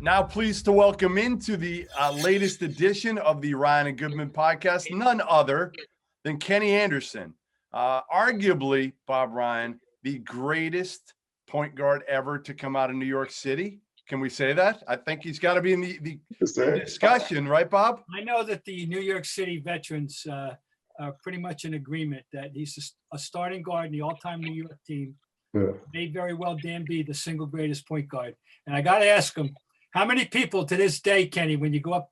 Now pleased to welcome into the latest edition of the Ryan and Goodman podcast, none other than Kenny Anderson. Arguably, Bob Ryan, the greatest point guard ever to come out of New York City. Can we say that? I think he's got to be in the discussion, right, Bob? I know that the New York City veterans are pretty much in agreement that he's a starting guard in the all-time New York team. Yeah. May very well damn be the single greatest point guard. And I got to ask him, how many people to this day, Kenny, when you go up,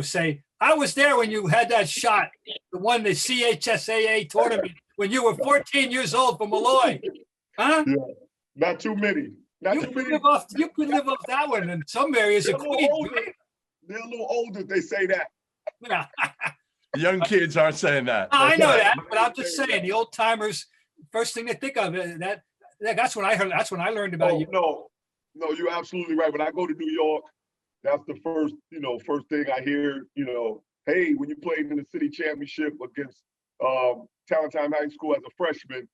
say, I was there when you had that shot, the one, the CHSAA tournament, when you were 14 years old from Malloy? Huh? Yeah, not too many. You could live off that one in some areas of Queens. Right? They're a little older if they say that. Yeah. Young kids aren't saying that. I know that, but I'm just saying the old timers, first thing they think of that's when I heard. That's when I learned about you. No, you're absolutely right. When I go to New York, that's the first thing I hear. Hey, when you played in the city championship against Talentine High School as a freshman,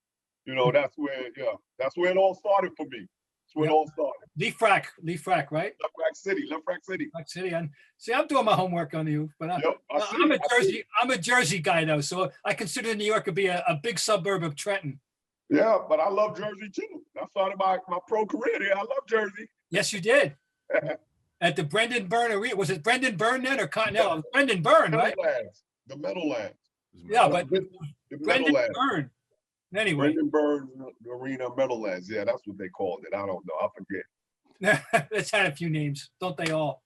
that's where it all started for me. That's where it all started. Lee Frack, right? Left Frack City. And see, I'm doing my homework on you, but I'm a Jersey guy though, so I consider New York to be a big suburb of Trenton. Yeah, but I love Jersey too. I started my pro career there. I love Jersey. Yes, you did. At the Brendan Byrne Arena. Was it Brendan Byrne then or Continental? No, Brendan Byrne, right? The Meadowlands. Yeah, but Brendan Byrne. Anyway. Brendan Byrne Arena, Meadowlands. Yeah, that's what they called it. I don't know. I forget. It's had a few names, don't they all?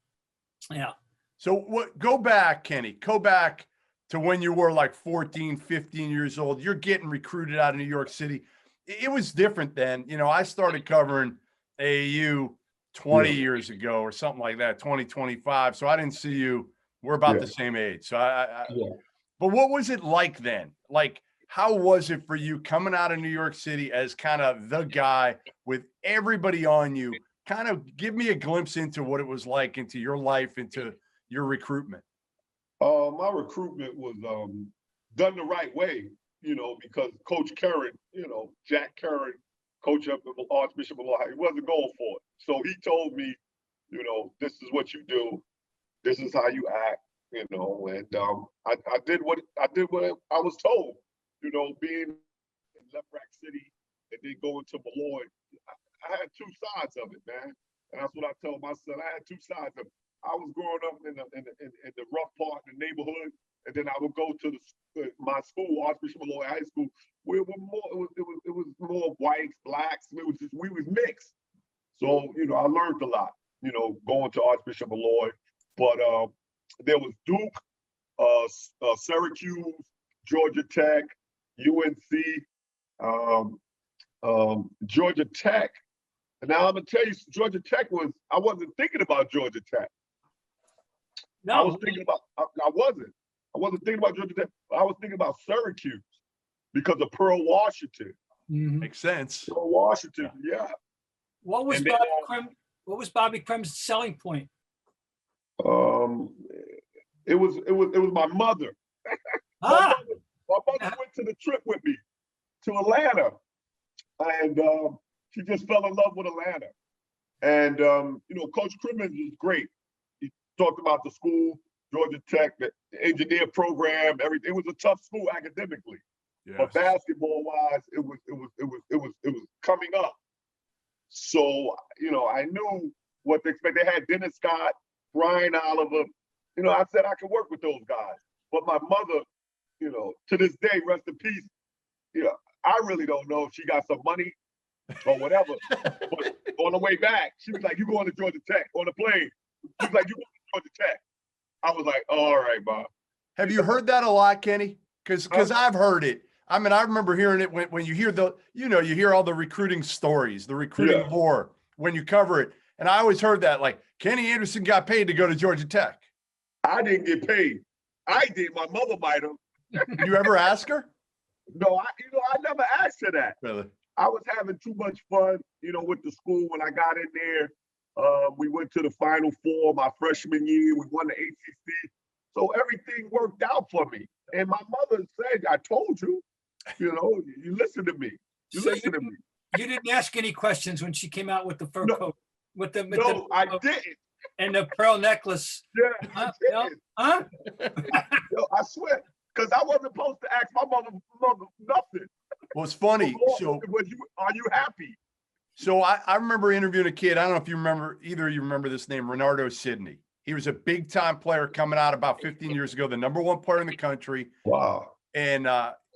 Yeah. So go back, Kenny. Go back to when you were like 14, 15 years old. You're getting recruited out of New York City. It was different then. I started covering AAU 20 years ago or something like that, 2025. So I didn't see you. We're about the same age. So But what was it like then? Like, how was it for you coming out of New York City as kind of the guy with everybody on you? Kind of give me a glimpse into what it was like, into your life, into your recruitment. My recruitment was done the right way, because Coach Curran, Jack Curran, coach up at Archbishop of Ohio, he wasn't going for it. So he told me, this is what you do, this is how you act, and I did what I was told, being in Left Rack City and then going to Malloy. I had two sides of it, man, and that's what I tell my son. I had two sides of it. I was growing up in the rough part in the neighborhood, and then I would go to my school, Archbishop Malloy High School, where it was more whites, blacks. We was mixed. So I learned a lot, going to Archbishop Malloy. But there was Duke, Syracuse, Georgia Tech, UNC, Georgia Tech. And now I'm gonna tell you, Georgia Tech I wasn't thinking about Georgia Tech. No, I wasn't thinking about Georgia Tech. I was thinking about Syracuse because of Pearl Washington. Mm-hmm. Makes sense. Pearl Washington, yeah. What was Bobby Krem's selling point? It was my mother. My mother went to the trip with me to Atlanta, and she just fell in love with Atlanta. And Coach Krem is great. He talked about the school, Georgia Tech, the engineer program, everything. It was a tough school academically, but basketball-wise, it was coming up. So I knew what to expect. They had Dennis Scott, Brian Oliver. I said I could work with those guys. But my mother, to this day, rest in peace. I really don't know if she got some money or whatever. But on the way back, she was like, "You going to Georgia Tech?" On the plane, she was like, "You going to Georgia Tech?" I was like, oh, "All right, Bob." Have you heard that a lot, Kenny? Because I've heard it. I mean, I remember hearing it when you hear you hear all the recruiting stories, the recruiting lore when you cover it. And I always heard that, like, Kenny Anderson got paid to go to Georgia Tech. I didn't get paid. I did. My mother might have. Did you ever ask her? No, I never asked her that. Really? I was having too much fun, with the school. When I got in there, we went to the Final Four my freshman year. We won the ACC. So everything worked out for me. And my mother said, "I told you, you listen to me. You didn't ask any questions when she came out with the fur coat. I didn't. And the pearl necklace. Yeah, Huh? yeah. Huh? Yo, I swear, because I wasn't supposed to ask my mother nothing. Well, it's funny. So, Are you happy? so I remember interviewing a kid. I don't know if you remember, either of you remember this name, Renardo Sidney. He was a big time player coming out about 15 years ago, the #1 player in the country. Wow. And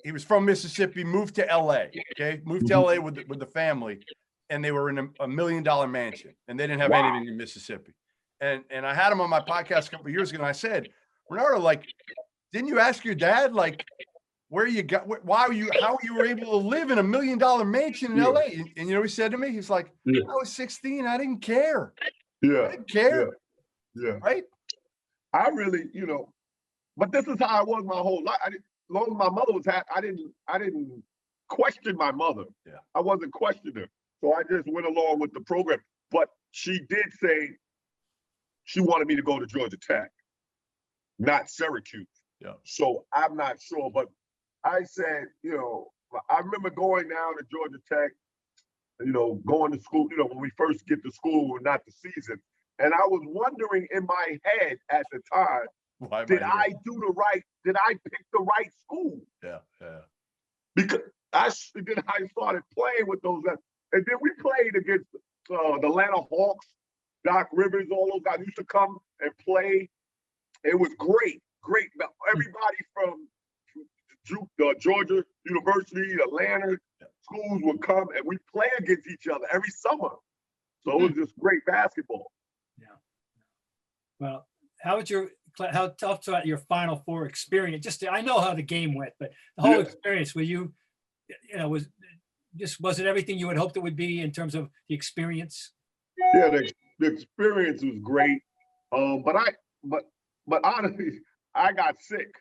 he was from Mississippi, moved to LA. Okay. Moved to LA with the family. And they were in a $1 million mansion, and they didn't have anything in Mississippi. And I had him on my podcast a couple of years ago, and I said, Renardo, like, didn't you ask your dad, like, how you were able to live in a $1 million mansion in LA? And you know, he said to me, he's like, I was 16. I didn't care. Yeah. I didn't care. Yeah. Right. I really, but this is how I was my whole life. As long as my mother was happy, I didn't question my mother. Yeah. I wasn't questioning her. So I just went along with the program. But she did say she wanted me to go to Georgia Tech, not Syracuse. Yeah. So I'm not sure, but I said, I remember going down to Georgia Tech, going to school, when we first get to school, not the season. And I was wondering in my head at the time, did I pick the right school? Yeah. Because I started playing with those guys. And then we played against the Atlanta Hawks, Doc Rivers, all those guys used to come and play. It was great. Everybody from Georgia University, Atlanta schools would come, and we play against each other every summer. So it was just great basketball. Yeah. Well, how tough was your Final Four experience? I know how the game went, but the whole experience, were you, was it everything you had hoped it would be in terms of the experience? Yeah, the experience was great. But honestly, I got sick.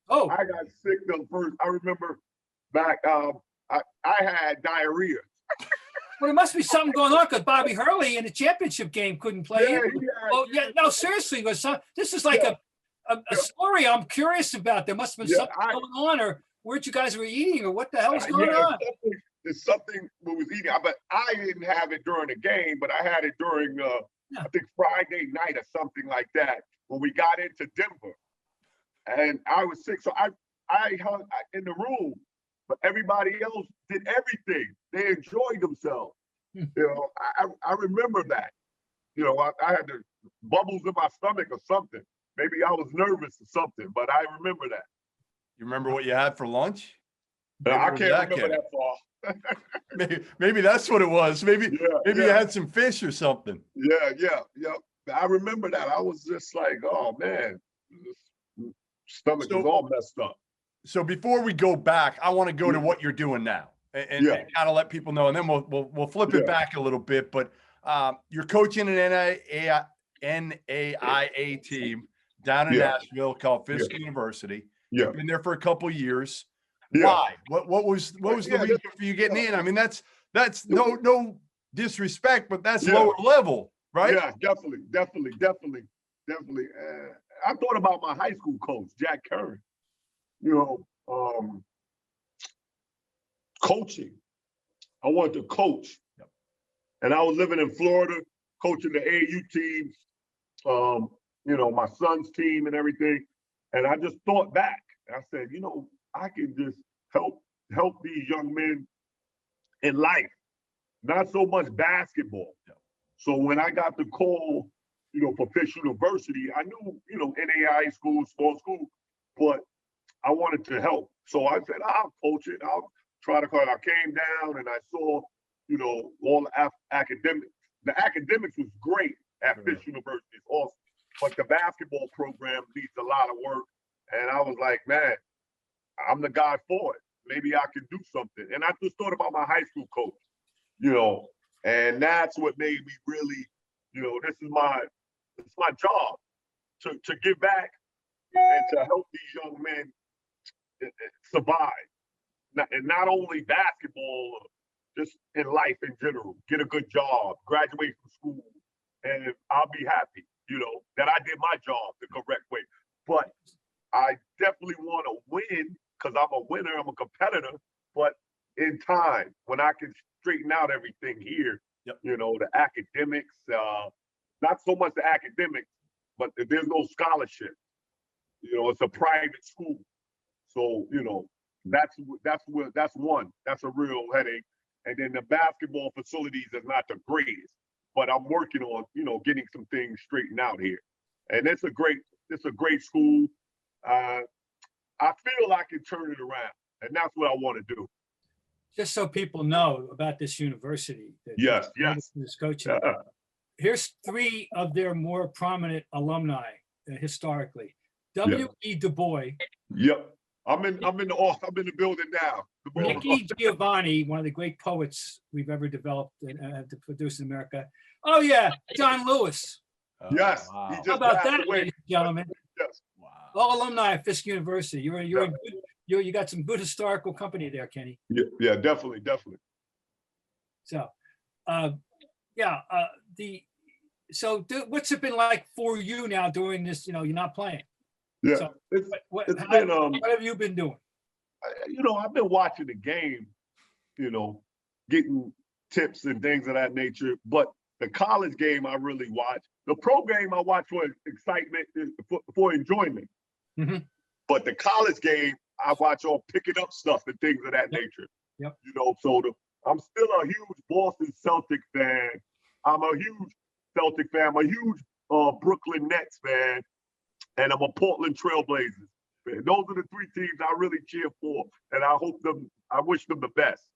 Oh, I got sick the first. I remember back. I had diarrhea. Well, there must be something going on because Bobby Hurley in the championship game couldn't play. No, seriously, this is like a story I'm curious about. There must have been something going on, or weren't you guys were eating, or what the hell was going on? It's something we was eating, but I didn't have it during the game, but I had it during I think Friday night or something like that when we got into Denver, and I was sick, so I hung in the room. But everybody else did everything. They enjoyed themselves. I remember that. I had the bubbles in my stomach or something. Maybe I was nervous or something, but I remember that. You remember what you had for lunch? I can't remember that far. maybe that's what it was. Maybe you had some fish or something. Yeah. I remember that. I was just like, oh man, stomach was all messed up. So before we go back, I want to go to what you're doing now and kind of let people know, and then we'll flip it back a little bit. But you're coaching an NAIA team down in Nashville called Fisk University. Yeah, you've been there for a couple of years. Yeah. Why? What was the reason for you getting in? I mean, that's no disrespect, but that's lower level, right? Yeah, definitely. I thought about my high school coach, Jack Curran. Coaching. I wanted to coach. Yep. And I was living in Florida, coaching the AAU teams, my son's team and everything. And I just thought back. I said, I can just help these young men in life, not so much basketball. Yep. So when I got the call, for Fisk University, I knew, NAIA school, small school, but I wanted to help. So I said, I'll coach it. I'll try to call it. I came down and I saw, all the academics. The academics was great at Fisk University. It's awesome. But the basketball program needs a lot of work. And I was like, man, I'm the guy for it. Maybe I can do something. And I just thought about my high school coach, and that's what made me really, this is my job to give back and to help these young men survive, and not only basketball, just in life in general. Get a good job, graduate from school, and I'll be happy, that I did my job the correct way. But I definitely want to win because I'm a winner, I'm a competitor. But in time, when I can straighten out everything here, the academics, not so much the academics, but there's no scholarship. You know, it's a private school. So, you know, that's one. That's a real headache. And then the basketball facilities is not the greatest, but I'm working on, you know, getting some things straightened out here. And it's a great school. I feel I can turn it around, and that's what I want to do. Just so people know about this university. Yes. This coaching. Here's 3 of their more prominent alumni historically. W.E. Du Bois. Yep. I'm in the building now. Nicky Giovanni, one of the great poets we've ever developed and have produced in America. Oh yeah, John Lewis. Yes. Wow. He just How about passed that, away. ladies and gentlemen? Yes. Wow. All alumni of Fisk University. You got some good historical company there, Kenny. Yeah, definitely. So, what's it been like for you now during this? You know, you're not playing. Yeah. So, what have you been doing? You know, I've been watching the game, you know, getting tips and things of that nature. But the college game I really watch. The pro game I watch for excitement, for enjoyment. Mm-hmm. But the college game I watch on picking up stuff and things of that nature. Yep. You know, so I'm still a huge Boston Celtic fan. I'm a huge Celtic fan. I'm a huge Brooklyn Nets fan. And I'm a Portland Trailblazers fan. Those are the 3 teams I really cheer for, and I wish them the best.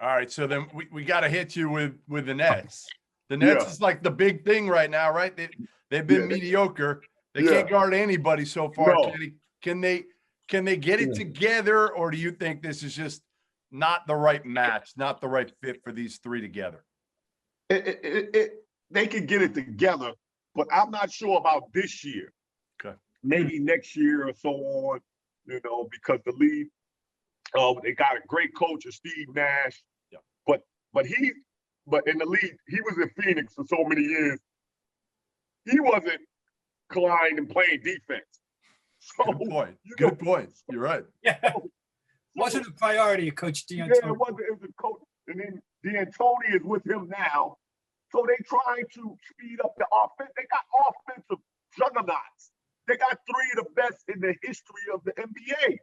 All right, so then we got to hit you with the Nets. The Nets is like the big thing right now, right? They've been mediocre. They can't guard anybody so far. No. Can they get it together, or do you think this is just not the right match, not the right fit for these 3 together? They can get it together, but I'm not sure about this year. Okay. Maybe next year or so on, you know, because the league, they got a great coach, Steve Nash. Yeah. But in the league, he was in Phoenix for so many years. He wasn't inclined and playing defense. So, Good point. You're right. Yeah. Wasn't a priority of Coach D'Antoni. Yeah, it wasn't. It was a coach. And then D'Antoni is with him now. So they trying to speed up the offense. They got offensive juggernauts. They got 3 of the best in the history of the NBA.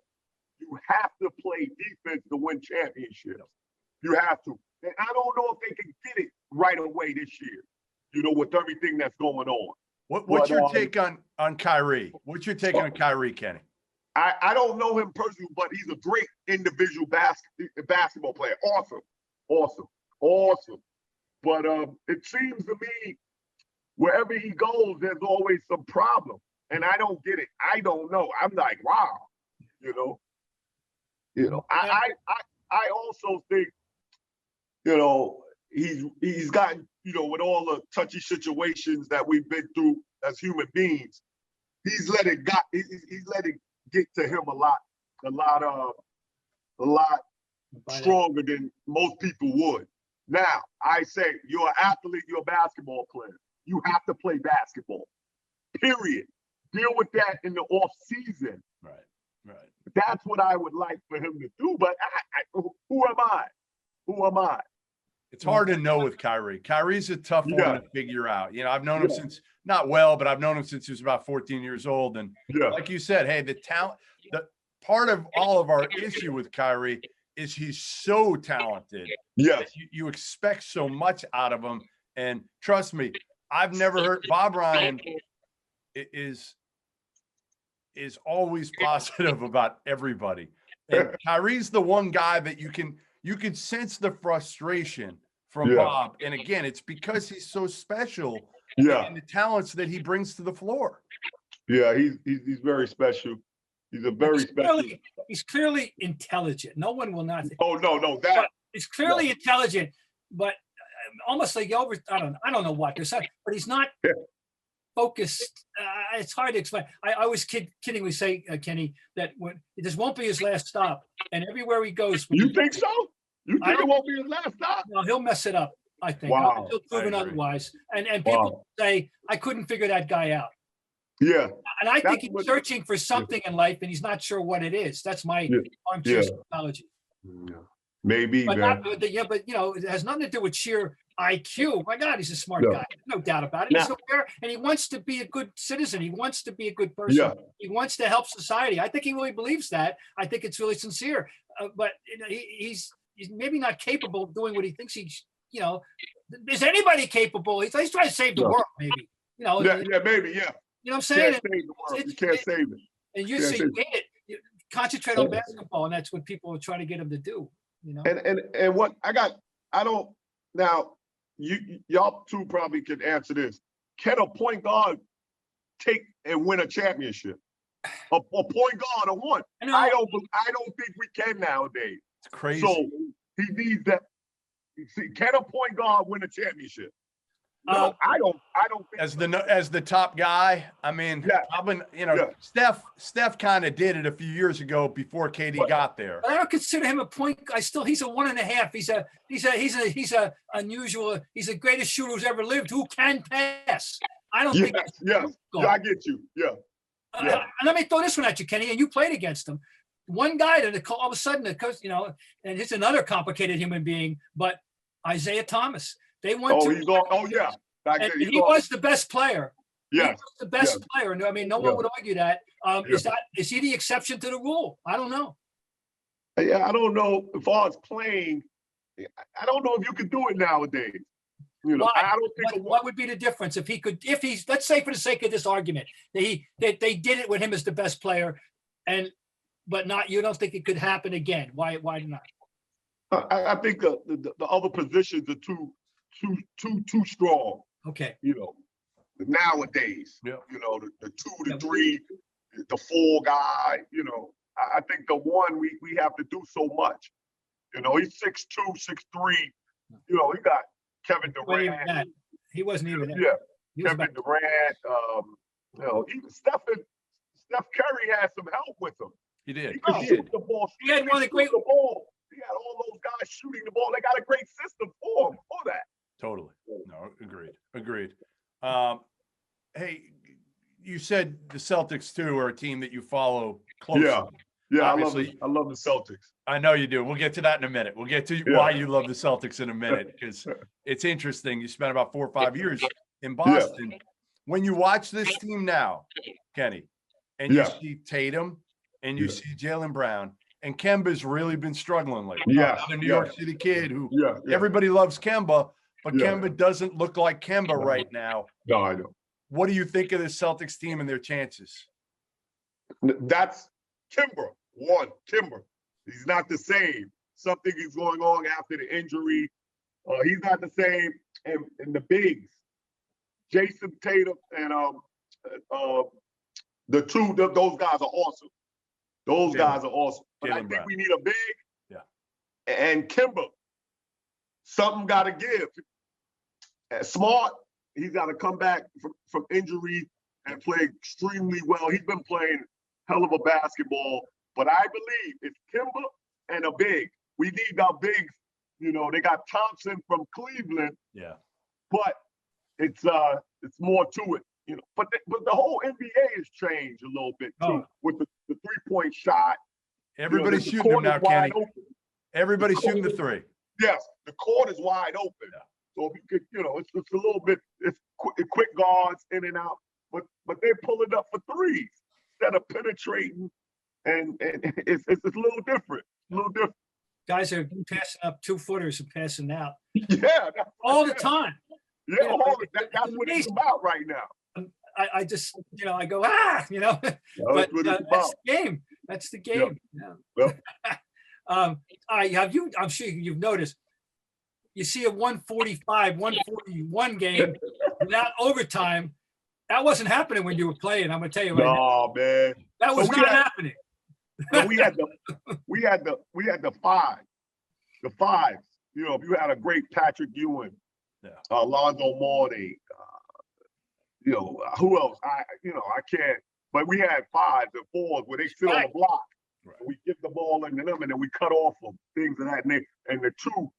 You have to play defense to win championships. You have to. And I don't know if they can get it right away this year, you know, with everything that's going on. What's your take on Kyrie? What's your take on Kyrie, Kenny? I don't know him personally, but he's a great individual basketball player. Awesome. But it seems to me wherever he goes, there's always some problem. And I don't get it. I don't know. I'm like, wow, you know. I also think, you know, he's gotten, you know, with all the touchy situations that we've been through as human beings, he's let it get to him a lot stronger than most people would. Now, I say you're an athlete, you're a basketball player. You have to play basketball. Period. Deal with that in the off season. Right. That's what I would like for him to do. But who am I? It's hard to know with Kyrie. Kyrie's a tough one to figure out. You know, I've known him since, not well, but I've known him since he was about 14 years old. And like you said, hey, the part of all of our issue with Kyrie is he's so talented. Yes. You expect so much out of him. And trust me, I've never heard Bob Ryan is always positive about everybody. And Kyrie's the one guy that you can sense the frustration from Bob. And again, it's because he's so special and the talents that he brings to the floor. Yeah, he's very special. He's a very special. He's clearly intelligent. No one will not. Oh, no. He's clearly intelligent, but almost like I don't know what. But he's not focused. It's hard to explain. I was kidding. We say, Kenny, that this won't be his last stop. And everywhere he goes. You think so? You think it won't be his last stop? No, he'll mess it up, I think. Wow. He'll prove it otherwise. And people say, I couldn't figure that guy out. Yeah. And I think he's searching for something in life and he's not sure what it is. That's my armchair psychology. Yeah. Maybe. But you know, it has nothing to do with sheer IQ. My God, he's a smart guy. No doubt about it. He's aware, and he wants to be a good citizen. He wants to be a good person. Yeah. He wants to help society. I think he really believes that. I think it's really sincere. But he's maybe not capable of doing what he thinks he's. Is anybody capable? He's trying to save the world, maybe. Maybe, yeah. You know what I'm saying? Can't save the world. You can't save it. And you see, you concentrate on basketball, and that's what people are trying to get him to do. And what I don't now. Y'all two probably can answer this. Can a point guard take and win a championship? A point guard or one? I don't think we can nowadays. It's crazy. So he needs that. See, can a point guard win a championship? No, I don't think as the top guy. I mean, probably, Steph kind of did it a few years ago before KD got there. I don't consider him a point. He's a 1.5. He's a unusual. He's the greatest shooter who's ever lived. Who can pass? I don't think. I get you. And let me throw this one at you, Kenny. And you played against him. One guy that all of a sudden, and he's another complicated human being, but Isaiah Thomas. They went he was the best player. Yeah, he was the best player. I mean, no one would argue that. Is he the exception to the rule? I don't know. Yeah, I don't know. As far as playing, I don't know if you could do it nowadays. Why? I don't think. What would be the difference if he's? Let's say, for the sake of this argument, that they did it with him as the best player, but not. You don't think it could happen again? Why not? I think the other positions are too strong. Okay. Nowadays. Yeah. The 2, the 3, the 4 guy. I think the 1 we have to do so much. He's 6'2", 6'3". He got Kevin Durant. He wasn't even there. Yeah. Kevin Durant. Even Steph Curry had some help with him. He did. He could shoot the ball. He had one of the great. He had all those guys shooting the ball. They got a great system for that. Totally. No, agreed. Hey, you said the Celtics too are a team that you follow closely. Yeah. Obviously, I love the Celtics. I know you do. We'll get to that in a minute. We'll get to why you love the Celtics in a minute, because it's interesting. You spent about 4 or 5 years in Boston. When you watch this team now, Kenny, and you see Tatum and you see Jaylen Brown, and Kemba's really been struggling lately. The New York City kid who everybody loves Kemba, but Kemba doesn't look like Kemba right now. No, I know. What do you think of the Celtics team and their chances? That's Kemba. Kemba. He's not the same. Something is going on after the injury. He's not the same. And the bigs, Jason Tatum and the two, those guys are awesome. Those guys are awesome. But I think we need a big. Yeah. And Kemba, something got to give. Smart, he's got to come back from injury and play extremely well. He's been playing hell of a basketball. But I believe it's Kemba and a big. We need our bigs. They got Thompson from Cleveland. Yeah. But it's more to it. But the whole NBA has changed a little bit too with the 3-point shot. Everybody's shooting them now, Kenny. Everybody's shooting the 3. Yes, the court is wide open. Yeah. So if you could, it's a little bit, it's quick guards in and out, but they're pulling up for threes instead of penetrating, and it's a little different. Guys are passing up 2-footers and passing out. Yeah, all the time. Yeah, that's what it's about right now. I just, I go, but that's the game. That's the game. Yeah. I'm sure you've noticed, you see a 145, 141 game without overtime. That wasn't happening when you were playing. I'm going to tell you right now. Man. That was not happening. we had the fives. The fives. If you had a great Patrick Ewing, Alonzo Mourning, who else? I can't. But we had 5s and 4s where they sit on the block. Right. We give the ball into them and then we cut off them. Things of that nature. And the 2,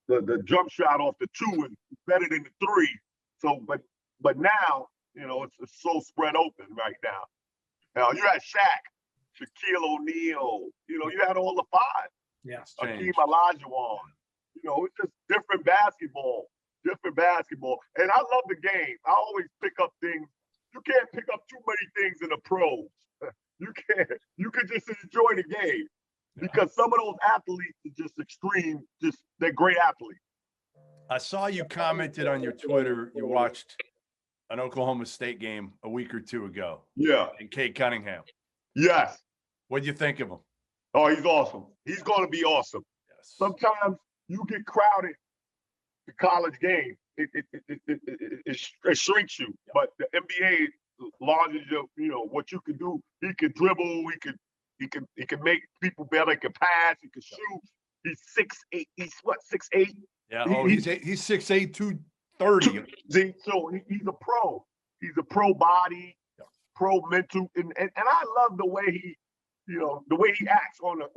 the jump shot off the 2 is better than the 3. So, but now, it's so spread open right now. Now you had Shaq, Shaquille O'Neal. You had all the 5. Yeah. Hakeem Olajuwon. it's just different basketball. And I love the game. I always pick up things. You can't pick up too many things in the pros. You can't. You can just enjoy the game because some of those athletes are just extreme. They're great athletes. I saw you commented on your Twitter. You watched an Oklahoma State game a week or two ago. Yeah. And Cade Cunningham. Yes. What'd you think of him? Oh, he's awesome. He's going to be awesome. Yes. Sometimes you get crowded the college game. It shrinks you. Yep. But the NBA larger, what you can do. He can dribble. He can make people better. He can pass. He can shoot. He's 6'8". He's what, 6'8"? Yeah. He's 6'8", 230. So he's a pro. He's a pro body, pro mental, and I love the way he, the way he acts on the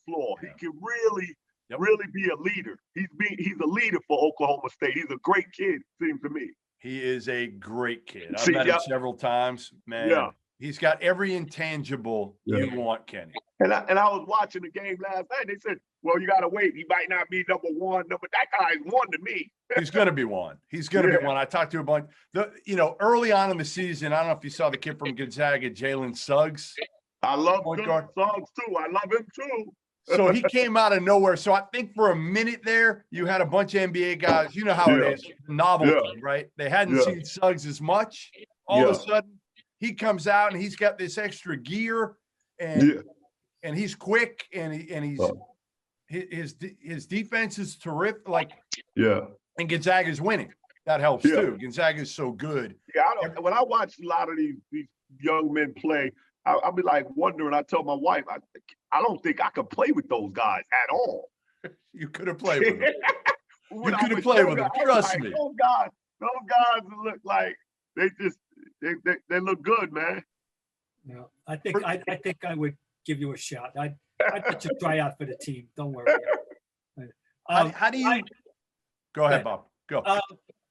floor. Yeah. He can really be a leader. He's a leader for Oklahoma State. He's a great kid, seems to me. He is a great kid. I've met him several times, man. Yeah. He's got every intangible you want, Kenny. And I was watching the game last night. They said, well, you got to wait. He might not be number one. But that guy's one to me. He's going to be one. He's going to be one. I talked to him about, early on in the season, I don't know if you saw the kid from Gonzaga, Jalen Suggs. I love Suggs too. I love him too. So he came out of nowhere. So I think for a minute there, you had a bunch of NBA guys. You know how it is. Novelty, right? They hadn't seen Suggs as much. All of a sudden, he comes out and he's got this extra gear and he's quick and his defense is terrific. And Gonzaga's winning. That helps too. Gonzaga's so good. Yeah, when I watch a lot of these young men play, I'll be like wondering. I tell my wife, I don't think I could play with those guys at all. You could have played with them. You could have played with them. Trust me. Those guys look like they look good, man. No, I think I would give you a shot. I'd let you try out for the team. Don't worry. How do you? Go ahead, Bob. Go. All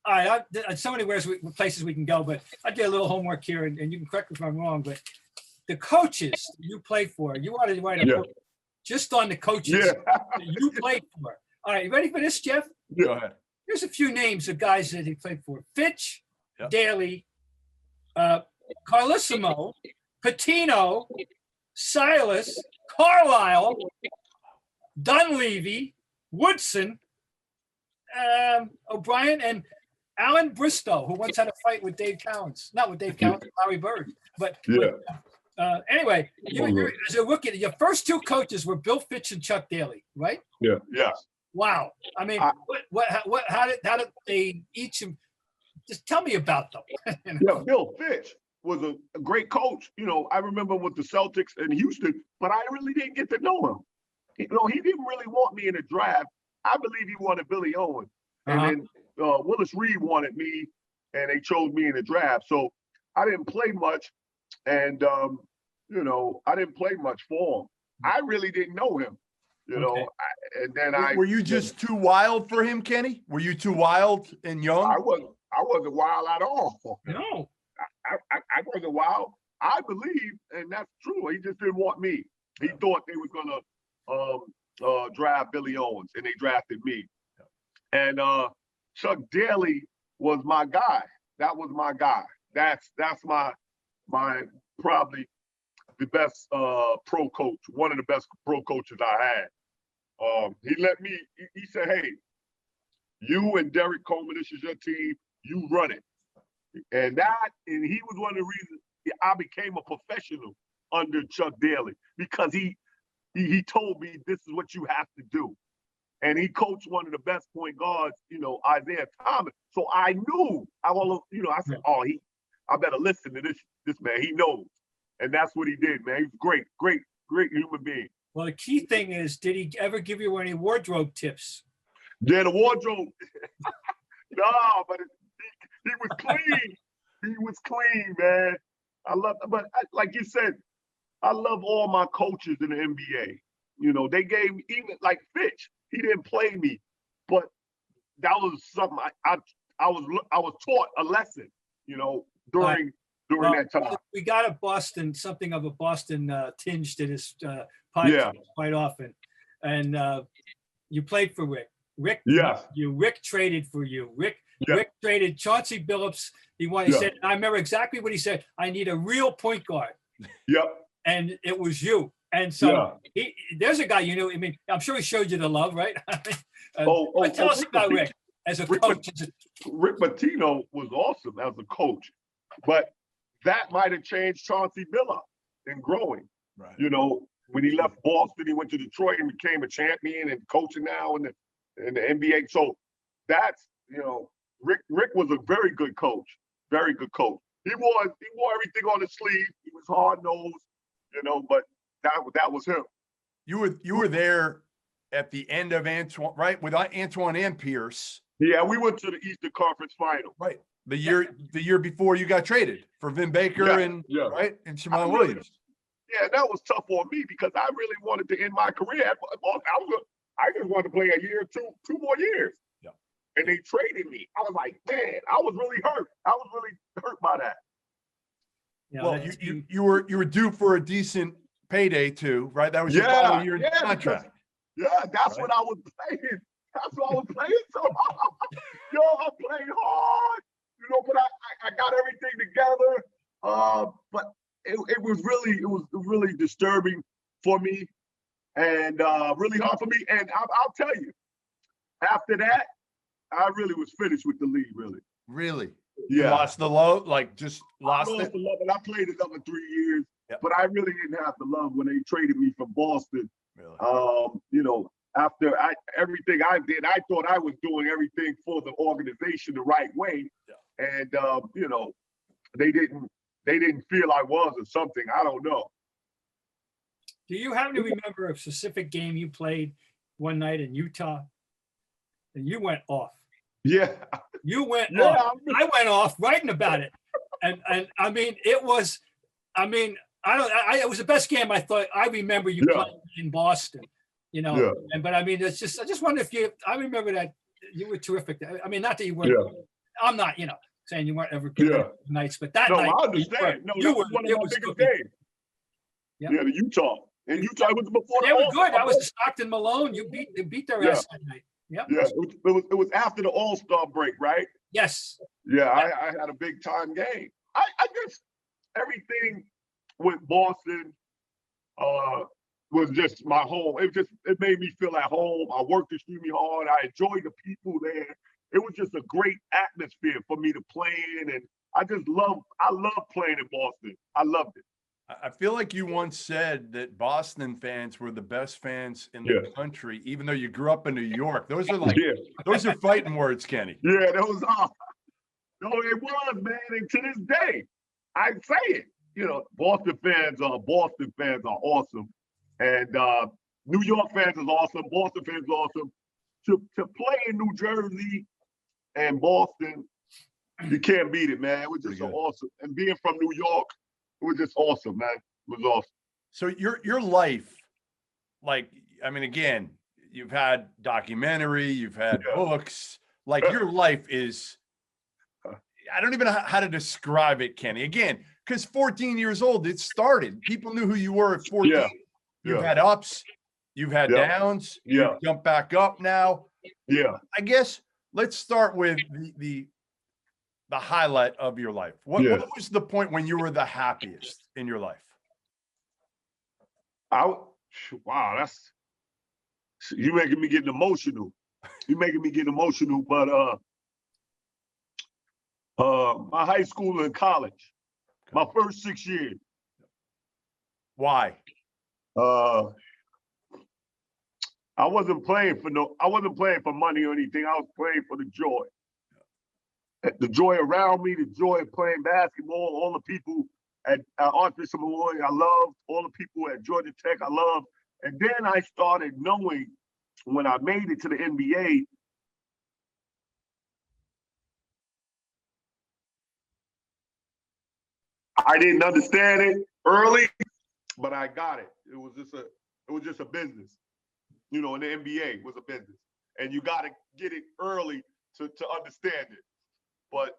right. There's so many places we can go, but I did a little homework here, and you can correct me if I'm wrong, but the coaches you played for, you wanted to write a book just on the coaches you played for. All right, you ready for this, Jeff? Go ahead. Here's a few names of guys that he played for: Fitch, Daley, Carlissimo, Patino, Silas, Carlisle, Dunleavy, Woodson, O'Brien, and Alan Bristow, who once had a fight with Dave Cowens. Not with Dave Cowens, Larry Bird. But anyway, you as a rookie, your first two coaches were Bill Fitch and Chuck Daley, right? Yeah. Yeah. Wow. I mean, how did they each? Just tell me about them. Yeah, Bill Fitch was a great coach. I remember with the Celtics in Houston, but I really didn't get to know him. He didn't really want me in the draft. I believe he wanted Billy Owens. And then Willis Reed wanted me, and they chose me in the draft. So I didn't play much, and, I didn't play much for him. I really didn't know him, and then Were you just too wild for him, Kenny? Were you too wild and young? I wasn't wild at all. No. I wasn't wild. I believe, and that's true. He just didn't want me. He thought they were gonna draft Billy Owens, and they drafted me. And Chuck Daley was my guy. That was my guy. That's my probably the best pro coach. One of the best pro coaches I had. He let me. He said, "Hey, you and Derek Coleman, this is your team. You run it." And he was one of the reasons I became a professional under Chuck Daley, because he told me this is what you have to do. And he coached one of the best point guards, Isaiah Thomas. So I knew, I said, I better listen to this man. He knows. And that's what he did, man. He was great human being. Well, the key thing is, did he ever give you any wardrobe tips? Yeah, the wardrobe. No, but he was clean. He was clean, man. Like you said, I love all my coaches in the NBA. They gave me, even like Fitch, he didn't play me, but that was something I was taught a lesson, during that time. We got something of a Boston tinge to this podcast quite often. And you played for Rick. Rick, Yes. Rick traded for you. Rick traded Chauncey Billups. He said, I remember exactly what he said. I need a real point guard. Yep. And it was you. And so there's a guy, I mean, I'm sure he showed you the love, right? Tell us about Rick as a coach. Rick Pitino was awesome as a coach, but that might have changed Chauncey Billups in growing. Right. When he left Boston, he went to Detroit and became a champion and coaching now in the NBA. So that's, Rick was a very good coach, very good coach. He wore everything on his sleeve. He was hard nosed, but that was him. You were there at the end of Antoine, right? With Antoine and Pierce. Yeah, we went to the Eastern Conference Final. Right. The year before you got traded for Vin Baker and Shammond Williams. Yeah, that was tough on me because I really wanted to end my career. I just wanted to play a year, two more years. Yeah. And they traded me. I was like, man, I was really hurt. I was really hurt by that. Yeah, well, you were due for a decent payday too, right? That was your final year contract. That's what I was playing. That's what I was playing so hard. I played hard, but I got everything together. But it was really disturbing for me and really hard for me. And I'll tell you, after that, I really was finished with the league, really. Really? Yeah. You lost the love? Like just lost it? The love, and I played another 3 years, but I really didn't have the love when they traded me from Boston. Really? After everything I did, I thought I was doing everything for the organization the right way. Yeah. And, they didn't feel I was or something. I don't know. Do you happen to remember a specific game you played one night in Utah and you went off? Yeah. You went off. I went off writing about it. And I mean, it was the best game I thought I remember you playing in Boston, but I mean, it's just, I just wonder I remember that you were terrific. I mean, not that you weren't, I'm not, saying you weren't ever good nights, but that night. No, I understand. That was one of my biggest games. Yeah, the Utah. And Utah was before they were good. That was Stockton Malone. You beat their ass that night. Yep. Yeah, it was after the All-Star break, right? Yes. Yeah, I had a big time game. I guess everything with Boston was just my home. It made me feel at home. I worked extremely hard. I enjoyed the people there. It was just a great atmosphere for me to play in, and I love playing in Boston. I loved it. I feel like you once said that Boston fans were the best fans in the country, even though you grew up in New York. Those are those are fighting words, Kenny. Yeah, that was no, it was, man. And to this day, I say it. Boston fans are awesome, and New York fans is awesome. Boston fans is awesome. To play in New Jersey and Boston, you can't beat it, man. It was just so awesome. And being from New York, it was just awesome, man. It was awesome. So your life, again, you've had documentary, you've had books. Your life is, I don't even know how to describe it, Kenny. Again, because 14 years old, it started. People knew who you were at 14. Yeah. You've had ups, you've had downs. You've jumped back up now. Yeah. I guess let's start with the highlight of your life. What was the point when you were the happiest in your life? You're making me get emotional. But my high school and college, my first 6 years. Why? I wasn't playing for money or anything. I was playing for the joy. The joy around me, the joy of playing basketball, all the people at Archbishop Malloy, I loved. All the people at Georgia Tech, I loved. And then I started knowing when I made it to the NBA, I didn't understand it early, but I got it. It was just a business. In the NBA was a business. And you got to get it early to understand it. But,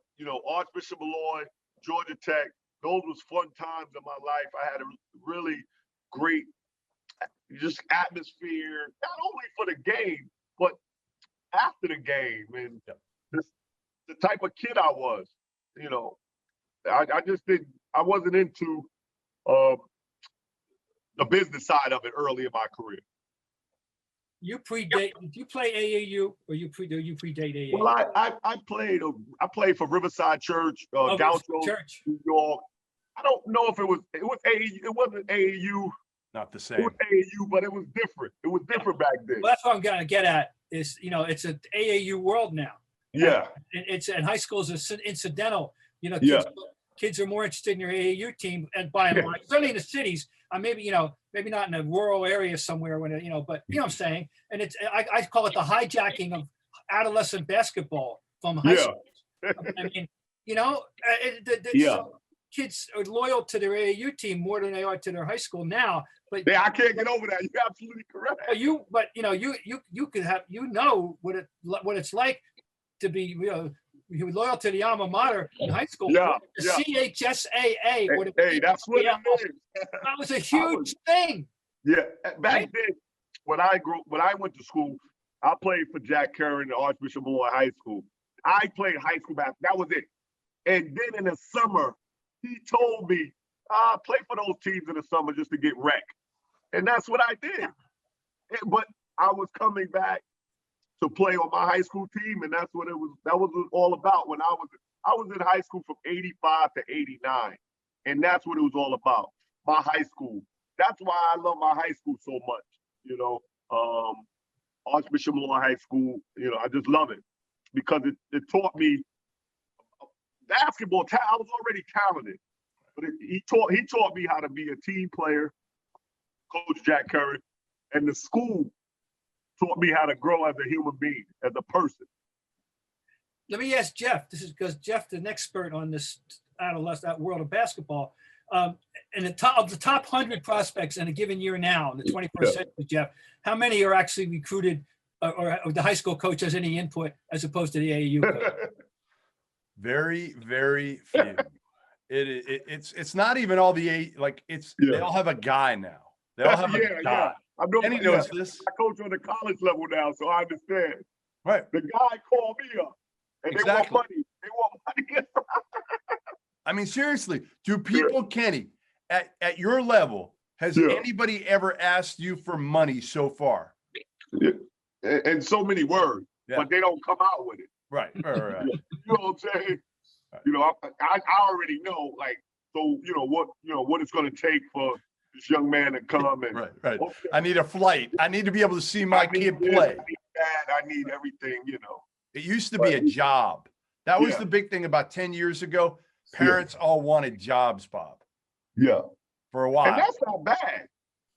Archbishop Malloy, Georgia Tech, those was fun times in my life. I had a really great just atmosphere, not only for the game, but after the game, and this the type of kid I was. You know, I just didn't. I wasn't into the business side of it early in my career. You predate. Did you play AAU or you predate AAU? Well, I played for Riverside Church, Gaucho, Church, New York. I don't know if it was AAU. It wasn't AAU. Not the It same. was AAU, but it was different. It was different back then. Well, that's what I'm going to get at. Is it's an AAU world now. Yeah. And high schools are incidental. Yeah. Kids are more interested in your AAU team, and by and large, certainly in the cities. Maybe maybe not in a rural area somewhere when but what I'm saying. And it's I call it the hijacking of adolescent basketball from high school. I mean, so kids are loyal to their AAU team more than they are to their high school now. But yeah, I can't get over that. You're absolutely correct. You could have what it's like to be loyal to the alma mater in high school. Yeah, CHSAA. Hey, that's what it is. That was a huge thing. Yeah, back then when I went to school, I played for Jack Curran and Archbishop Malloy High School. I played high school basketball. That was it. And then in the summer, he told me, play for those teams in the summer just to get wrecked. And that's what I did. But I was coming back to play on my high school team, and that was all about when I was in high school from 85 to 89. And that's what it was all about. My high school. That's why I love my high school so much. Archbishop Malloy High School, I just love it because it taught me basketball. I was already talented, but he taught me how to be a team player, Coach Jack Curran, and the school taught me how to grow as a human being, as a person. Let me ask Jeff. This is because Jeff is an expert on this that world of basketball. And the top 100 prospects in a given year now, in the 21st century, Jeff, how many are actually recruited or the high school coach has any input as opposed to the AAU coach? Very, very few. It's not even all the they all have a guy now. They all have a guy. Yeah. And he knows this. I coach on the college level now, so I understand. Right. The guy called me up, and Exactly. They want money. I mean, seriously, do people, Kenny, at your level, has anybody ever asked you for money so far? Yeah. And so many words, but they don't come out with it. Right. You know what I'm saying? Right. I already know, what it's going to take for this young man to come and right. Okay. I need a flight. I need to be able to see my kid play. I need that. I need everything. It used to be a job. That was the big thing about 10 years ago. Parents all wanted jobs, Bob. Yeah. For a while. And that's not bad.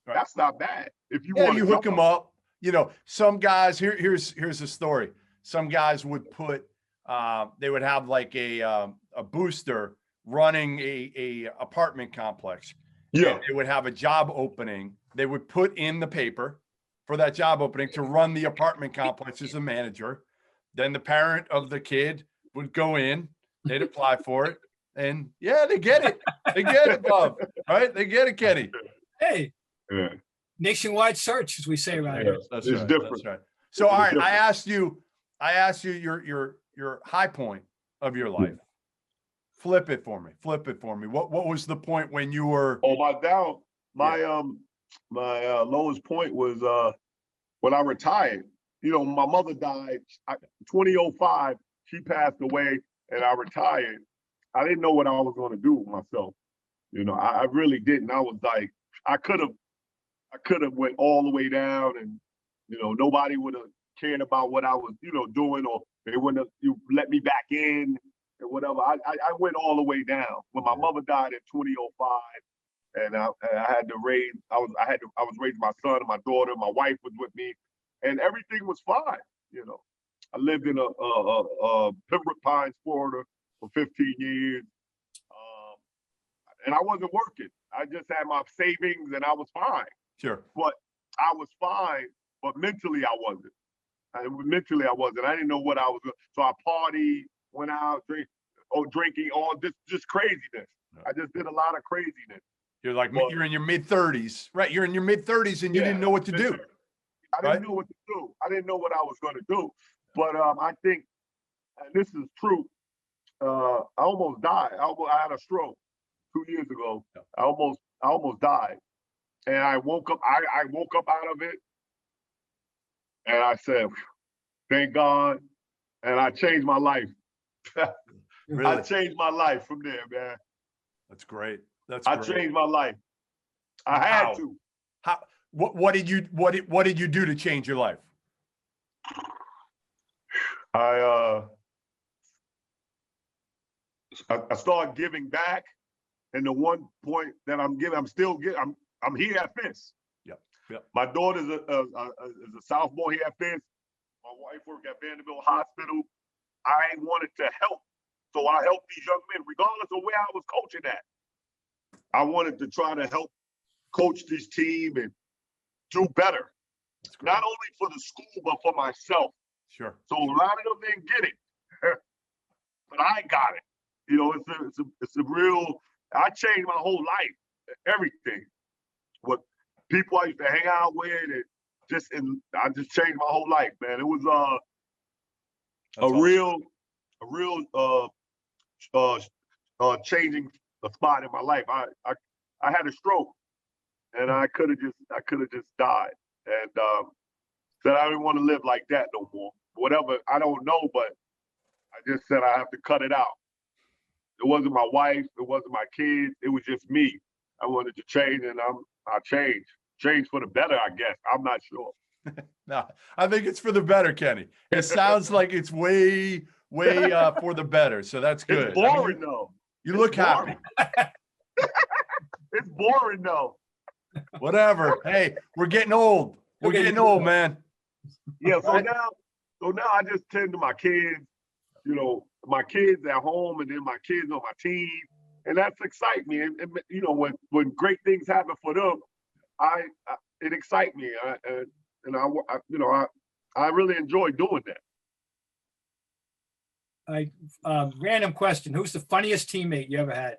Right. That's not bad. If you want to hook them up. Some guys, here's a story. Some guys would put, they would have like a booster running a apartment complex. Yeah. They would have a job opening. They would put in the paper for that job opening to run the apartment complex as a manager. Then the parent of the kid would go in, they'd apply for it. And they get it. They get it, Bob. Right? They get it, Kenny. Hey. Yeah. Nationwide search, as we say around here. That's it's right. different. That's right. So, all right, I asked you your high point of your life. Flip it for me. What was the point when you were? Oh, my lowest point was when I retired. My mother died 2005. She passed away, and I retired. I didn't know what I was going to do with myself. I really didn't. I was like, I could have went all the way down, and nobody would have cared about what I was doing, or they wouldn't have let me back in or whatever. I went all the way down when my mother died in 2005, and I had to raise. I was raising my son and my daughter. My wife was with me, and everything was fine. I lived in a Pembroke Pines, Florida, for 15 years, and I wasn't working. I just had my savings, and I was fine. Sure. But I was fine, but mentally I wasn't. I didn't know what I was doing. So I partied, went out, drinking, all this just craziness. No. I just did a lot of craziness. You're in your mid-30s, right? You're in your mid-30s, and you didn't know what to do. I didn't know what to do. I didn't know what I was going to do. But I think, and this is true, I almost died. I had a stroke 2 years ago. Yep. I almost died. And I woke up, I woke up out of it. And I said, thank God. And I changed my life. Really? I changed my life from there, man. That's great. I changed my life. I had to. What did you do to change your life? I started giving back, and the one point that I'm giving, I'm here at Fisk. Yep. My daughter's a sophomore here at Fisk. My wife worked at Vanderbilt Hospital. I wanted to help, so I helped these young men, regardless of where I was coaching at. I wanted to try to help coach this team and do better, not only for the school but for myself. Sure. So a lot of them didn't get it, but I got it. You know, it's a real. I changed my whole life, everything. What people I used to hang out with, and I just changed my whole life, man. It was a real changing a spot in my life. I had a stroke, and I could have just died, and said I didn't want to live like that no more. Whatever, I don't know, but I just said I have to cut it out. It wasn't my wife, it wasn't my kids, it was just me. I wanted to change, and I changed. Changed for the better, I guess. I'm not sure. No, I think it's for the better, Kenny. It sounds like it's way for the better. So that's good. It's boring though. You look happy. It's boring though. Whatever. Hey, we're getting old. We're getting old, man. Yeah. So now I just tend to my kids. You know, my kids at home, and then my kids on my team, and that's excites me. And you know, when great things happen for them, it excites me. I really enjoy doing that. Random question: who's the funniest teammate you ever had?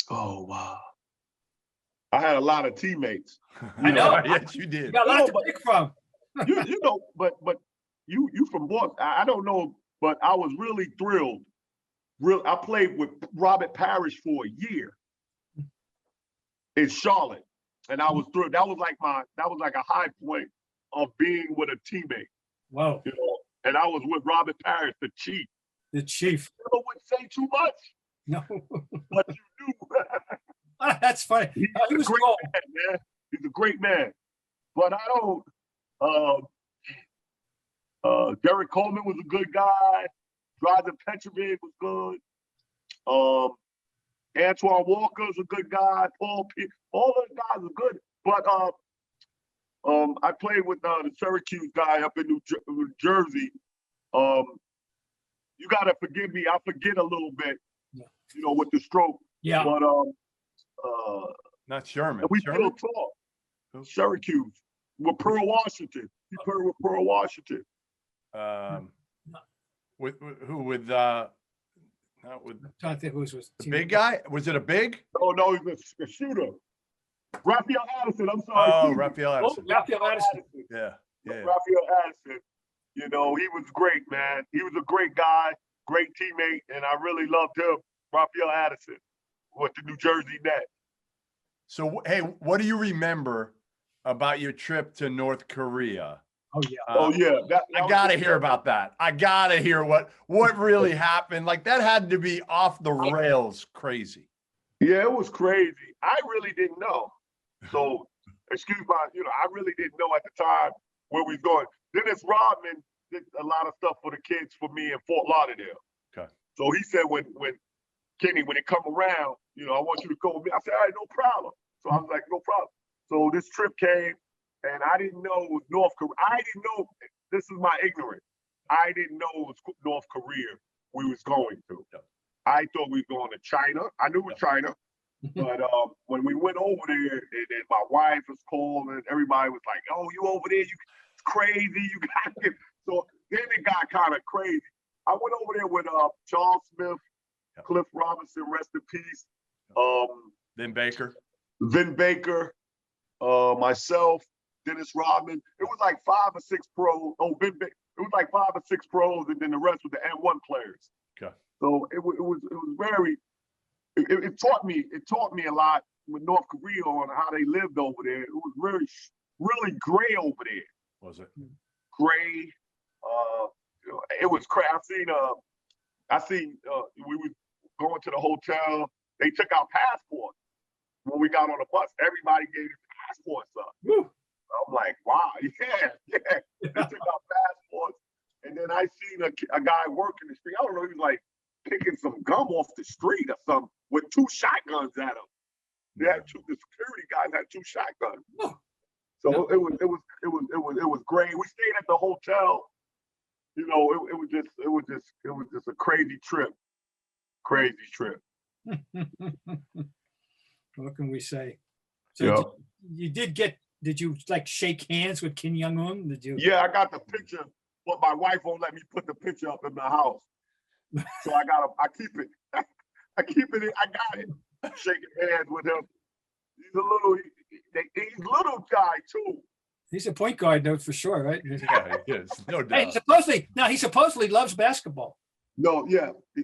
Oh wow! I had a lot of teammates. I know. Yes, you did. You got a lot to pick from. you know, but you from Boston. I don't know, but I was really thrilled. I played with Robert Parrish for a year in Charlotte, and I was thrilled. That was like a high point of being with a teammate. Wow. You know, and I was with Robert Parrish, the chief. The chief. Never would say too much. No. But you do. That's funny. He's a great man. He's a great man. But I don't. Derek Coleman was a good guy. Drazen Petrovic was good. Antoine Walker's a good guy. Paul P. All those guys are good. But I played with the Syracuse guy up in New Jersey. You gotta forgive me. I forget a little bit. Yeah. You know, with the stroke. Yeah. But not Sherman. We Sherman? still talk. Syracuse with Pearl Washington. He played with Pearl Washington. With who? With not with. I'm trying to think who was the big guy. Was it a big? No, he was a shooter. Raphael Addison. I'm sorry. Oh, Raphael Addison. Oh, Raphael Addison. Yeah. Raphael Addison. You know, he was great, man. He was a great guy, great teammate, and I really loved him. Raphael Addison with the New Jersey Nets. So, hey, what do you remember about your trip to North Korea? Oh yeah. I gotta hear about that. I gotta hear what really happened. Like that had to be off the rails crazy. Yeah, it was crazy. I really didn't know. So, excuse my, I really didn't know at the time where we was going. Dennis Rodman did a lot of stuff for the kids for me in Fort Lauderdale. Okay. So he said when Kenny, when it come around, I want you to go with me. I said, all right, no problem. So I was like, no problem. So this trip came. And I didn't know it was North Korea. I didn't know, this is my ignorance. I didn't know it was North Korea we was going to. I thought we was going to China. I knew it was China. But when we went over there, and my wife was calling, everybody was like, oh, you over there, it's crazy. You got it. So then it got kind of crazy. I went over there with Charles Smith, Cliff Robinson, rest in peace. Vin Baker, myself, Dennis Rodman. It was like 5 or 6 pros. Oh, it was like 5 or 6 pros, and then the rest were the N1 players. Okay. So it was very. It taught me a lot with North Korea on how they lived over there. It was really gray over there. Was it? Gray. It was crazy. I seen we were going to the hotel. They took our passports when we got on the bus. Everybody gave their passports up. Woo. I'm like, wow, yeah. They took our passports, and then I seen a guy working the street. I don't know, he was like picking some gum off the street or something with 2 shotguns at him. They had the security guys had 2 shotguns. So it was great. We stayed at the hotel. You know, it was just a crazy trip. Crazy trip. What can we say? So did you like shake hands with Kim Jong-un? Did you? Yeah, I got the picture, but my wife won't let me put the picture up in the house. So I keep it. I got it. Shaking hands with him. He's a little guy too. He's a point guard, though, for sure, right? Yeah, he is. No doubt. He supposedly loves basketball. No, yeah, he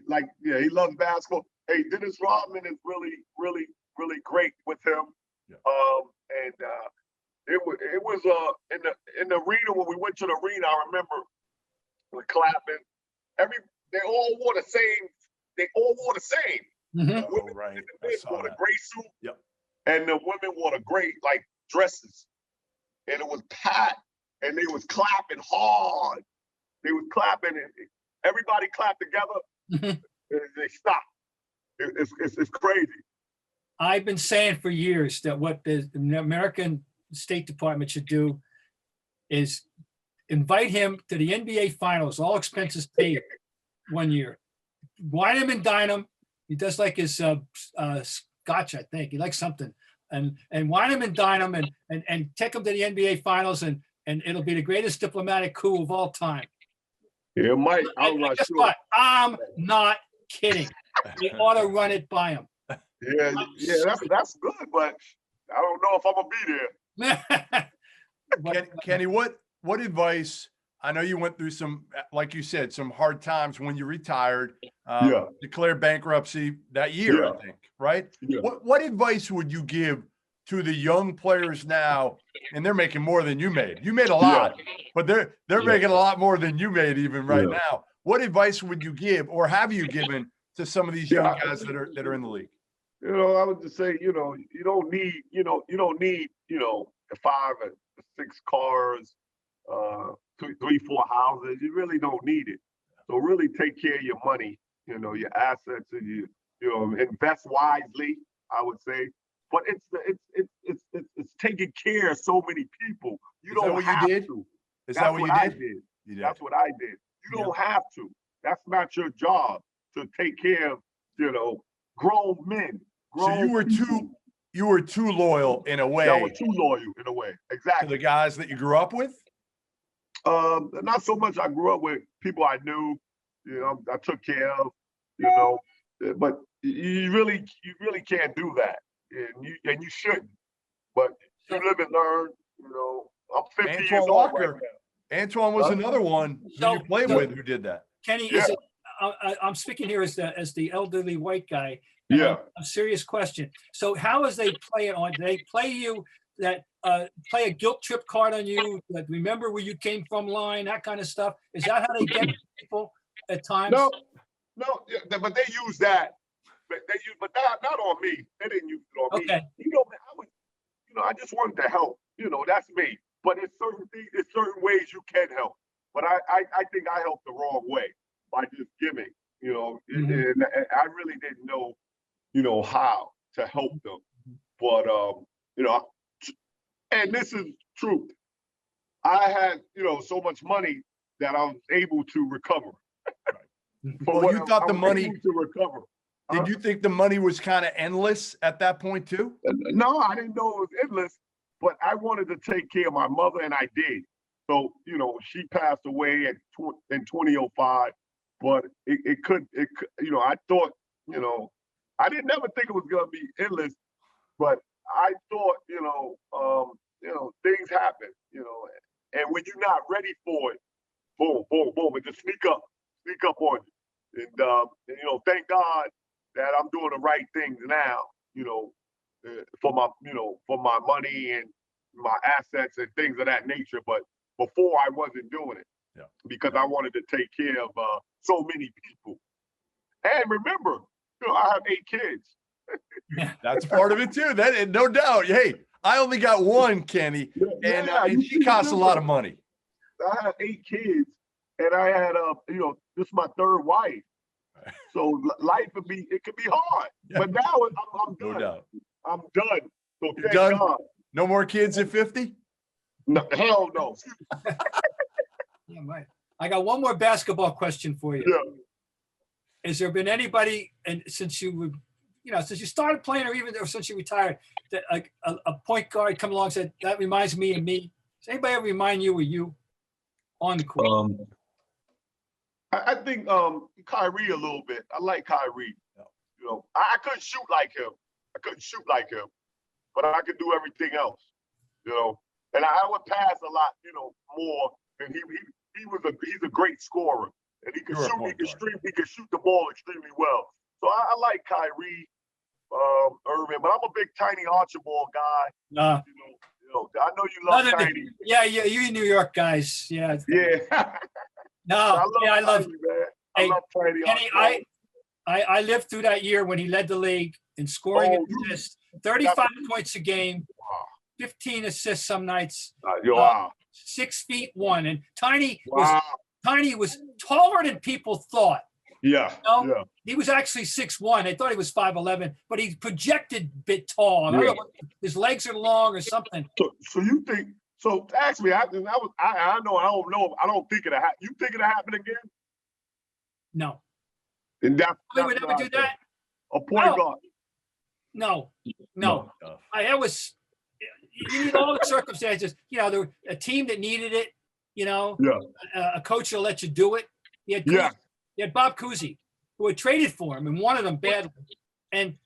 loves basketball. Hey, Dennis Rodman is really great with him. Yeah. It was in the arena when we went to the arena. I remember the clapping. They all wore the same. Mm-hmm. The women Right. in the men wore the gray suit. Yep. And the women wore the gray dresses. And it was packed, and they was clapping hard. They was clapping, and everybody clapped together. And they stopped. It's crazy. I've been saying for years that what the American State Department should do is invite him to the NBA Finals, all expenses paid, one year. Wine him and dine him. He does like his scotch, I think. He likes something. And wine him and dine him and take him to the NBA Finals, and it'll be the greatest diplomatic coup of all time. Yeah, it might. I'm not guess sure. what? I'm not kidding. They ought to run it by him. Yeah, that's good, but I don't know if I'm gonna be there. Kenny, what advice? I know you went through some, like you said, some hard times when you retired. Declared bankruptcy that year, I think, right? Yeah. What advice would you give to the young players now? And they're making more than you made. You made a lot, but they're making a lot more than you made even right now. What advice would you give, or have you given to some of these young guys that are in the league? You know, I would just say, you don't need 5 or 6 cars, 3, 4 houses. You really don't need it. So really take care of your money, your assets, and you invest wisely, I would say. But it's taking care of so many people. You don't have to. Is that what you did? That's what I did. You don't have to. That's not your job to take care of, grown men. So you were too loyal in a way. I was too loyal in a way. Exactly. To the guys that you grew up with? Not so much. I grew up with people I knew, I took care of, but you really can't do that, and you shouldn't. But you live and learn. I'm 50 years old right now. Antoine was another one who you played with who did that. Kenny, I'm speaking here as the elderly white guy. Yeah. A serious question. So how is they play it on? Do they play you that play a guilt trip card on you? Like, remember where you came from line, that kind of stuff? Is that how they get people at times? No, but they use that. But not on me. They didn't use it on me. I just wanted to help. That's me. But it's certain ways you can help. But I think I helped the wrong way by just giving. And I really didn't know, how to help them. But and this is truth. I had, so much money that I was able to recover. Well, you thought the money to recover. Did you think the money was kind of endless at that point too? No, I didn't know it was endless, but I wanted to take care of my mother, and I did. So, she passed away in 2005, but it could, I thought, I didn't never think it was going to be endless, but I thought, things happen, and when you're not ready for it, boom, boom, boom, it just sneak up on you. And thank God that I'm doing the right things now, for my money and my assets and things of that nature. But before I wasn't doing it because I wanted to take care of so many people. And remember, I have 8 kids. That's part of it too. That no doubt. Hey, I only got one, Kenny, and she costs a lot of money. I have 8 kids, and I had this is my 3rd wife. So life could be hard. Yeah. But now I'm done. No doubt. I'm done. So you're done? God. No more kids at 50? No, hell no. Yeah, right. I got one more basketball question for you. Yeah. Has there been anybody, and since you started playing, or since you retired, that a point guard come along and said, that reminds me of me? Does anybody ever remind you of you on the court? I think Kyrie a little bit. I like Kyrie. I couldn't shoot like him. But I could do everything else. And I would pass a lot, more. And he's a great scorer, and he can shoot the ball extremely well. So I like Kyrie Irving, but I'm a big Tiny Archibald guy. I know you love Tiny. Yeah, you New York guys. Yeah. Yeah. No, I love you, man. I love Tiny Archibald. I lived through that year when he led the league in scoring and assists, 35 points a game, 15 assists some nights. Wow. 6'1", and Tiny was taller than people thought. Yeah. He was actually 6'1". They thought he was 5'11", but he projected a bit tall. I don't know, his legs are long or something. So you think? So actually, I know. I don't know. I don't think it'll happen. You think it'll happen again? No. And we would never do that. A point guard. No. That was. You need all the circumstances. There was a team that needed it. A coach will let you do it. You had Bob Cousy, who had traded for him and wanted him badly, and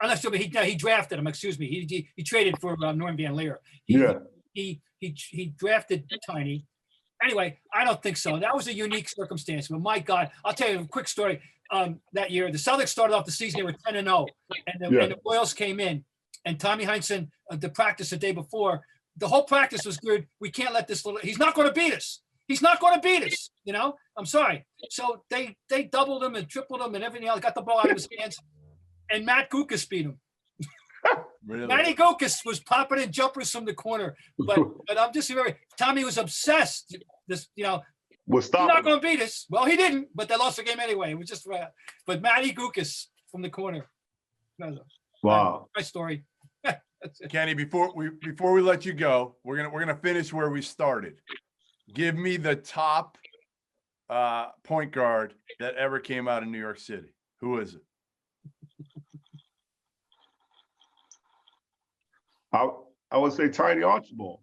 unless he drafted him. Excuse me. He traded for Norm Van Leer. He drafted Tiny. Anyway, I don't think so. That was a unique circumstance. But my God, I'll tell you a quick story. That year, the Celtics started off the season, they were 10-0, and the Royals came in, and Tommy Heinsohn, the practice the day before, the whole practice was good. We can't let this he's not going to beat us. He's not going to beat us. I'm sorry. So they doubled him and tripled him and everything else, got the ball out of his hands, and Matt Guokas beat him. Really? Matty Guokas was popping in jumpers from the corner, but I'm just remembering Tommy was obsessed. He's not going to beat us. Well, he didn't, but they lost the game anyway. It was just but Matty Guokas from the corner. Wow, my story. Kenny, before we let you go, we're gonna finish where we started. Give me the top point guard that ever came out of New York City. Who is it? I would say Tiny Archibald.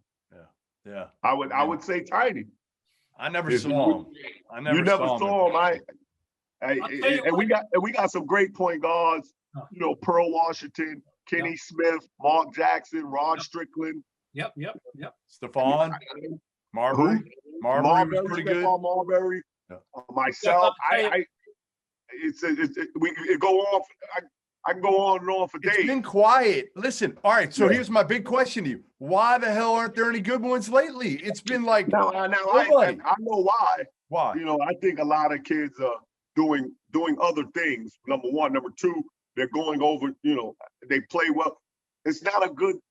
Yeah. I would say Tiny. I never saw him. You never saw him. And we got some great point guards. Pearl Washington, Kenny Smith, Mark Jackson, Rod Strickland. Yep. Stephon Marbury. Marbury was pretty good. Marbury. Myself. We go off. I can go on and on for days. It's been quiet. Listen, all right, so here's my big question to you. Why the hell aren't there any good ones lately? It's been like I know why. Why? I think a lot of kids are doing other things, number one. Number two, they're going over, they play well. It's not a good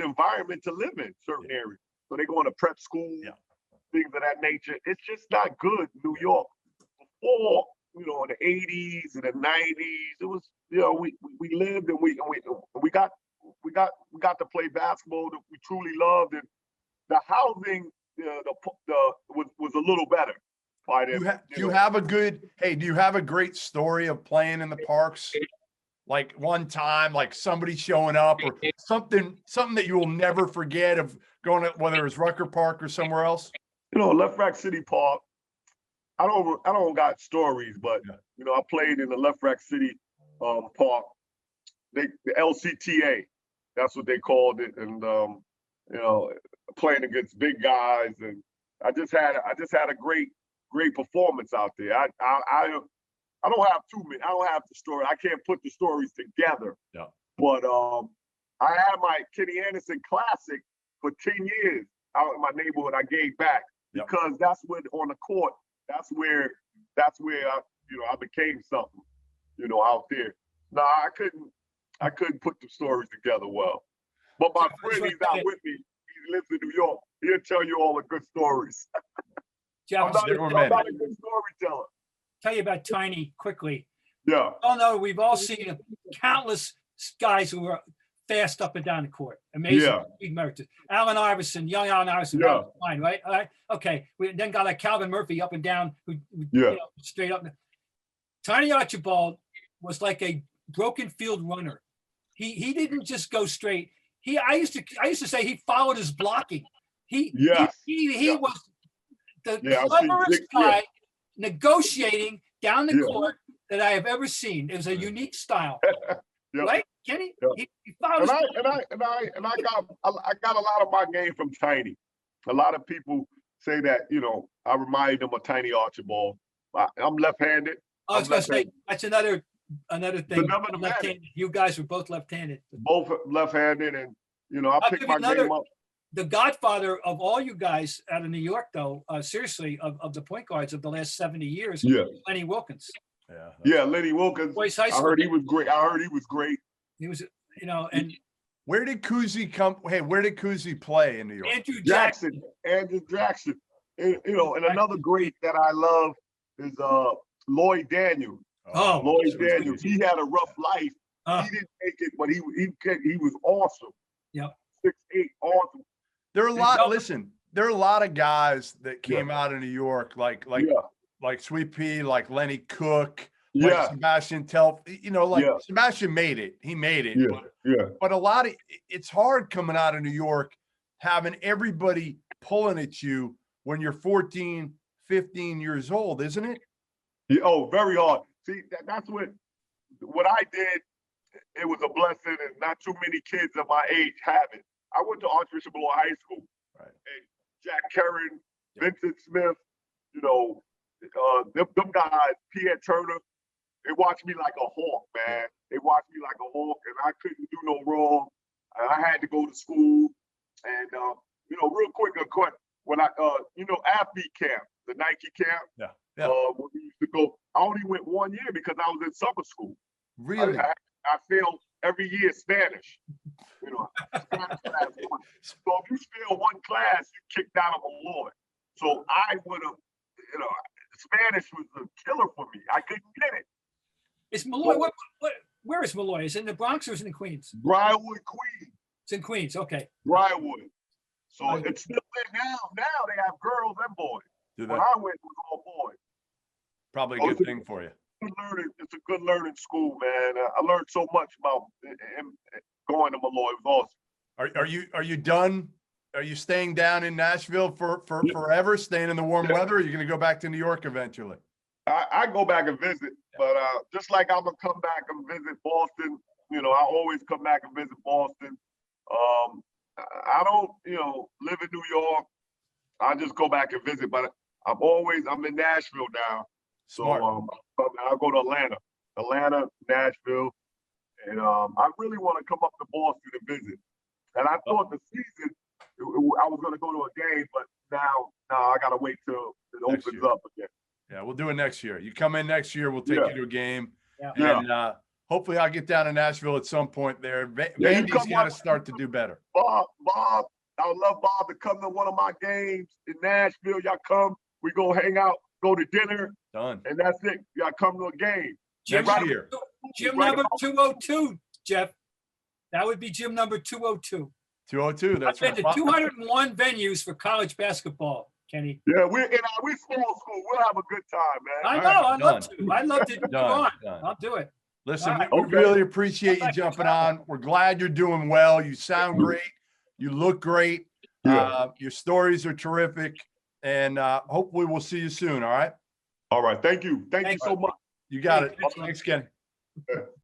environment to live in certain areas. So they go into prep school, things of that nature. It's just not good in New York. Before, in the 80s and the 90s, it was, we lived and we got to play basketball that we truly loved, and the housing was a little better. Do you have a great story of playing in the parks? Like one time, like somebody showing up or something that you will never forget of going to, whether it was Rucker Park or somewhere else? Left Rack City Park. I don't got stories, but I played in the Left Rack City Park. The LCTA, that's what they called it, and you know, playing against big guys, and I just had a great performance out there. I don't have too many. I don't have the story. I can't put the stories together. Yeah. But I had my Kenny Anderson Classic for 10 years out in my neighborhood. I gave back because that's when on the court. That's where I became something, out there. No, I couldn't put the stories together well. But my friend, he's out with me. He lives in New York. He'll tell you all the good stories. I'm not a good storyteller. Tell you about Tiny quickly. Yeah. Oh no, we've all seen countless guys who are fast up and down the court. Amazing. Big merits. Allen Iverson, young Allen Iverson. Yeah. Fine, right? All right. Okay. We then got like Calvin Murphy up and down, who straight up. Tiny Archibald was like a broken field runner. He didn't just go straight. I used to say he followed his blocking. He was the cleverest guy negotiating down the court that I have ever seen. It was a unique style. Right, Kenny? He followed I got a lot of my game from Tiny. A lot of people say that, I remind them of Tiny Archibald. I'm left-handed. I was going to say, that's another thing. Left-handed. You guys were both left-handed. Both left-handed, and I picked my game up. The godfather of all you guys out of New York, though, seriously, of the point guards of the last 70 years, Lenny Wilkins. Lenny Wilkins. Boys High School. I heard he was great. He was, and where did Cousy come? Hey, where did Cousy play in New York? Andrew Jackson. And another great that I love is Lloyd Daniels. Lloyd Daniels. He had a rough life. He didn't make it, but he was awesome. Yep. 6'8", awesome. There are a lot. Listen, there are a lot of guys that came out of New York, like Sweet Pea, like Lenny Cook, like Sebastian Telf. Sebastian made it. He made it. But a lot of it's hard coming out of New York, having everybody pulling at you when you're 14, 15 years old, isn't it? Very hard. See, that's what I did. It was a blessing, and not too many kids of my age have it. I went to Archbishop Malloy High School. Right. And Jack Karen, Vincent Smith, them guys, Pierre Turner, they watched me like a hawk, man. They watched me like a hawk, and I couldn't do no wrong. I had to go to school. And, real quick, when athlete camp, the Nike camp, when we used to go, I only went 1 year because I was in summer school. Really? I failed every year Spanish. Spanish class 1. So if you fail one class, you kicked out of Malloy. So I would have, Spanish was a killer for me. I couldn't get it. Is Malloy? Where is Malloy? Is it in the Bronx or is it in Queens? Briarwood, Queens. It's in Queens. Okay. Briarwood. So it's still there now. Now they have girls and boys. When I went, it was all boys. Probably a good thing for you. It's a good learning school, man. I learned so much about going to Malloy. It was awesome. Are you done? Are you staying down in Nashville for forever? Staying in the warm weather? Or are you going to go back to New York eventually? I go back and visit, but just like I'm gonna come back and visit Boston. I always come back and visit Boston. I don't, live in New York. I just go back and visit, but I'm in Nashville now. Smart. So I'll go to Atlanta, Nashville, and I really want to come up to Boston to visit. And I thought the season, I was going to go to a game, but now I got to wait till it opens up again. Yeah, we'll do it next year. You come in next year, we'll take you to a game. Yeah. And hopefully I'll get down to Nashville at some point there. Vandy's got to start to do better. Bob, I would love Bob to come to one of my games in Nashville. Y'all come, we go hang out, go to dinner. Done. And that's it. Y'all come to a game. Gym number 202, Jeff. That would be gym number 202. 202, that's right. I've been to 201 venues for college basketball, Kenny. Yeah, we small school. We'll have a good time, man. I know. I'd love to. Come on. I'll do it. Listen, we really appreciate you jumping on. We're glad you're doing well. You sound great. You look great. Your stories are terrific. And hopefully we'll see you soon, all right? All right. Thank you. Thank you so much. You got it. Thanks, Kenny.